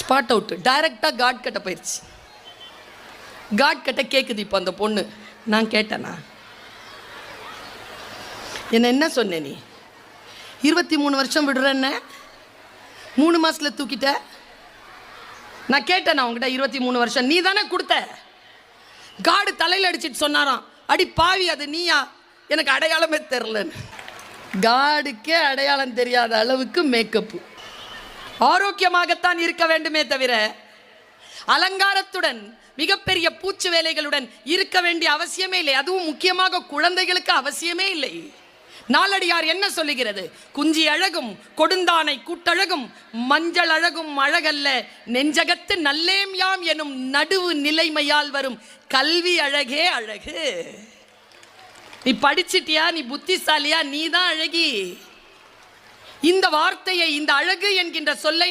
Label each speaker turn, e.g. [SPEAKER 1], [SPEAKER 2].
[SPEAKER 1] Spot out, டைரக்டாக God கிட்ட போயிடுச்சு. காட் கிட்ட கேட்குது இப்போ அந்த பொண்ணு, நான் கேட்டேனா? என்ன சொன்ன நீ? 23 வருஷம் விடுறேன்ன 3 மாசத்துல தூக்கிட்ட. நான் கேட்டேன் உங்ககிட்ட 23 வருஷம் நீ தானே கொடுத்த. காடு தலையில் அடிச்சிட்டு சொன்னாராம், அடி பாவி அது நீயா, எனக்கு அடையாளமே தெரிலன்னு. காடுக்கே அடையாளம் தெரியாத அளவுக்கு மேக்கப்பு. ஆரோக்கியமாகத்தான் இருக்க வேண்டுமே தவிர அலங்காரத்துடன் மிகப்பெரிய பூச்சு வேலைகளுடன் இருக்க வேண்டிய அவசியமே இல்லை. அதுவும் முக்கியமாக குழந்தைகளுக்கு அவசியமே இல்லை. நாலடியார் என்ன சொல்லுகிறது? குஞ்சி அழகும் கொடுந்தானை கூட்டழகும் மஞ்சள் அழகும் அழகல்ல, நெஞ்சகத்து நல்லேம் யாம் எனும் நடுவு நிலைமையால் வரும் கல்வி அழகே அழகு. நீ படிச்சிட்டியா, நீ புத்திசாலியா, நீ தான் அழகி. இந்த வார்த்தையை, இந்த அழகு என்கின்ற சொல்லை